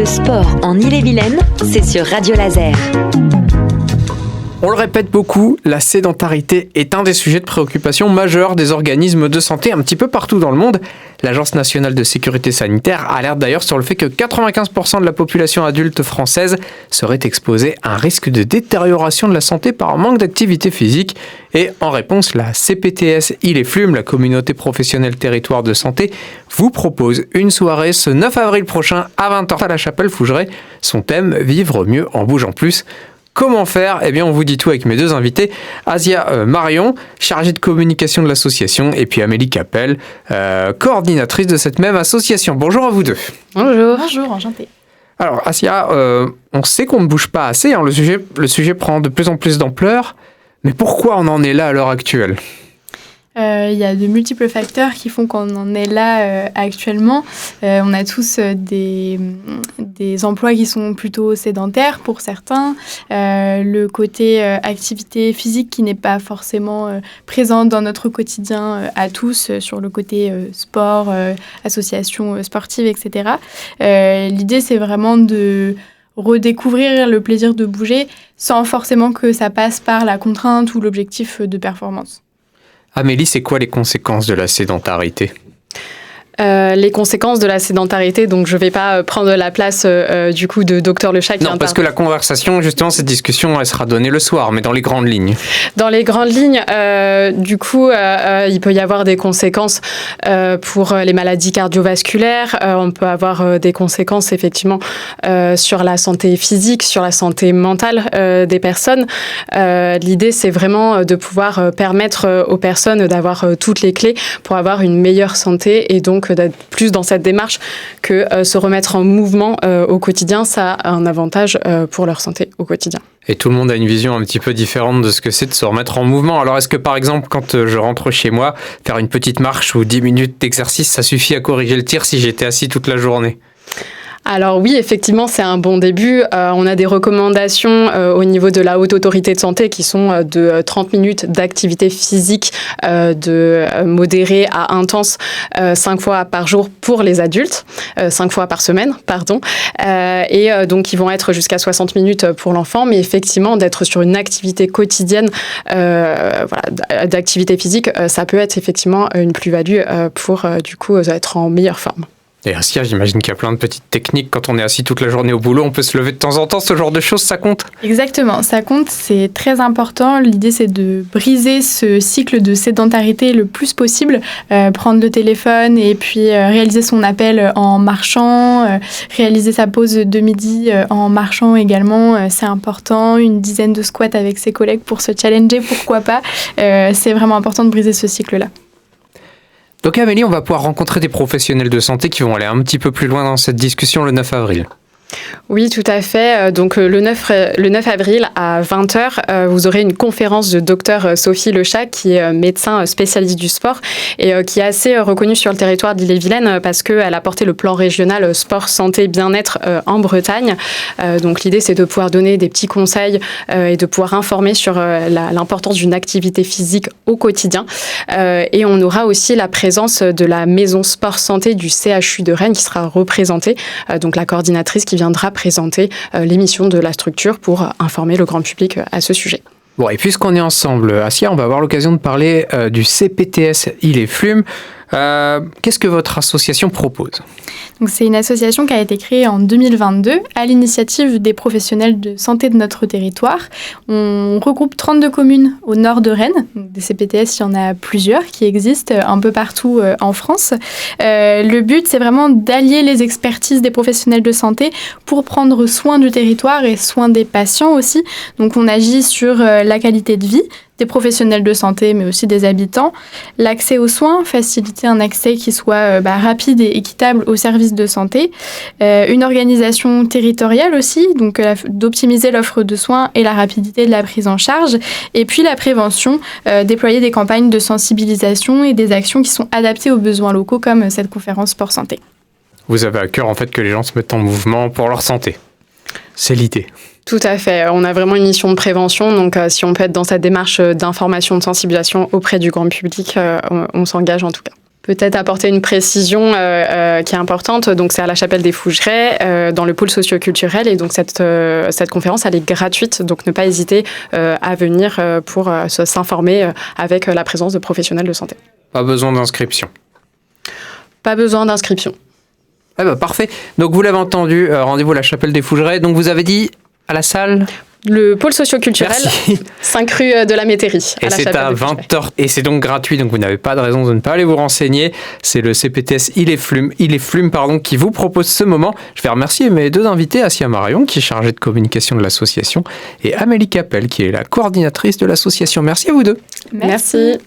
Le sport en Ille-et-Vilaine, c'est sur Radio Laser. On le répète beaucoup, la sédentarité est un des sujets de préoccupation majeurs des organismes de santé un petit peu partout dans le monde. L'Agence nationale de sécurité sanitaire alerte d'ailleurs sur le fait que 95% de la population adulte française serait exposée à un risque de détérioration de la santé par un manque d'activité physique. Et en réponse, la CPTS Ille-et-Flume, la communauté professionnelle territoire de santé, vous propose une soirée ce 9 avril prochain à 20h à la Chapelle-Fougeray. Son thème, vivre mieux en bougeant plus. Comment faire ? Eh bien, on vous dit tout avec mes deux invités. Asia Marion, chargée de communication de l'association, et puis Amélie Capel, coordinatrice de cette même association. Bonjour à vous deux. Bonjour. Bonjour, enchantée. Alors, Asia, on sait qu'on ne bouge pas assez, hein, le sujet prend de plus en plus d'ampleur, mais pourquoi on en est là à l'heure actuelle ? Il y a de multiples facteurs qui font qu'on en est là actuellement. On a tous des emplois qui sont plutôt sédentaires pour certains. Le côté activité physique qui n'est pas forcément présent dans notre quotidien à tous, sur le côté sport, associations sportives, etc. L'idée, c'est vraiment de redécouvrir le plaisir de bouger sans forcément que ça passe par la contrainte ou l'objectif de performance. Amélie, c'est quoi les conséquences de la sédentarité ? Les conséquences de la sédentarité, donc je ne vais pas prendre la place du coup de Dr Lechac. Non, parce que la conversation, justement, cette discussion, elle sera donnée le soir, mais dans les grandes lignes. Dans les grandes lignes, du coup, il peut y avoir des conséquences pour les maladies cardiovasculaires. On peut avoir des conséquences, effectivement, sur la santé physique, sur la santé mentale des personnes. L'idée, c'est vraiment de pouvoir permettre aux personnes d'avoir toutes les clés pour avoir une meilleure santé et donc d'être plus dans cette démarche que se remettre en mouvement au quotidien, ça a un avantage pour leur santé au quotidien. Et tout le monde a une vision un petit peu différente de ce que c'est de se remettre en mouvement. Alors est-ce que par exemple, quand je rentre chez moi, faire une petite marche ou 10 minutes d'exercice, ça suffit à corriger le tir si j'étais assis toute la journée ? Alors oui, effectivement, c'est un bon début. On a des recommandations au niveau de la Haute Autorité de Santé qui sont de 30 minutes d'activité physique de modérée à intense 5 fois par jour pour les adultes, 5 fois par semaine, pardon. Et donc, ils vont être jusqu'à 60 minutes pour l'enfant, mais effectivement, d'être sur une activité quotidienne d'activité physique, ça peut être effectivement une plus-value pour, du coup, être en meilleure forme. Et ainsi, j'imagine qu'il y a plein de petites techniques. Quand on est assis toute la journée au boulot, on peut se lever de temps en temps. Ce genre de choses, ça compte ? Exactement, ça compte, c'est très important. L'idée, c'est de briser ce cycle de sédentarité le plus possible. Prendre le téléphone et puis réaliser son appel en marchant, réaliser sa pause de midi en marchant également. C'est important. Une dizaine de squats avec ses collègues pour se challenger, pourquoi pas. C'est vraiment important de briser ce cycle-là. Donc Amélie, on va pouvoir rencontrer des professionnels de santé qui vont aller un petit peu plus loin dans cette discussion le 9 avril. Oui, tout à fait. Donc le 9 avril à 20h, vous aurez une conférence de Dr Sophie Lechac, qui est médecin spécialiste du sport et qui est assez reconnue sur le territoire d'Ille-et-Vilaine parce qu'elle a porté le plan régional sport, santé, bien-être en Bretagne. Donc l'idée, c'est de pouvoir donner des petits conseils et de pouvoir informer sur l'importance d'une activité physique au quotidien. Et on aura aussi la présence de la maison sport santé du CHU de Rennes qui sera représentée, donc la coordinatrice qui viendra présenter les missions de la structure pour informer le grand public à ce sujet. Bon, et puisqu'on est ensemble, Asia, on va avoir l'occasion de parler du CPTS Ille-et-Flume. Qu'est-ce que votre association propose ? Donc, c'est une association qui a été créée en 2022 à l'initiative des professionnels de santé de notre territoire. On regroupe 32 communes au nord de Rennes. Donc, des CPTS, il y en a plusieurs qui existent un peu partout en France. Le but, c'est vraiment d'allier les expertises des professionnels de santé pour prendre soin du territoire et soin des patients aussi. Donc, on agit sur la qualité de vie des professionnels de santé, mais aussi des habitants, l'accès aux soins, faciliter un accès qui soit rapide et équitable aux services de santé, une organisation territoriale aussi, donc d'optimiser l'offre de soins et la rapidité de la prise en charge, et puis la prévention, déployer des campagnes de sensibilisation et des actions qui sont adaptées aux besoins locaux, comme cette conférence Sport Santé. Vous avez à cœur en fait que les gens se mettent en mouvement pour leur santé. C'est l'idée. Tout à fait. On a vraiment une mission de prévention. Donc, si on peut être dans cette démarche d'information, de sensibilisation auprès du grand public, on s'engage en tout cas. Peut-être apporter une précision qui est importante. Donc, c'est à la Chapelle des Fougerets, dans le pôle socio-culturel. Et donc, cette conférence, elle est gratuite. Donc, ne pas hésiter à venir pour s'informer avec la présence de professionnels de santé. Pas besoin d'inscription. Pas besoin d'inscription. Ah bah, parfait. Donc, vous l'avez entendu, rendez-vous à la Chapelle des Fougerets. Donc, vous avez dit à la salle ? Le pôle socio-culturel, Merci. 5 rue de la Métairie. Et c'est à 20h. Et c'est donc gratuit, donc vous n'avez pas de raison de ne pas aller vous renseigner. C'est le CPTS Il est Flume, qui vous propose ce moment. Je vais remercier mes deux invités, Assia Marion, qui est chargée de communication de l'association, et Amélie Capel, qui est la coordinatrice de l'association. Merci à vous deux. Merci.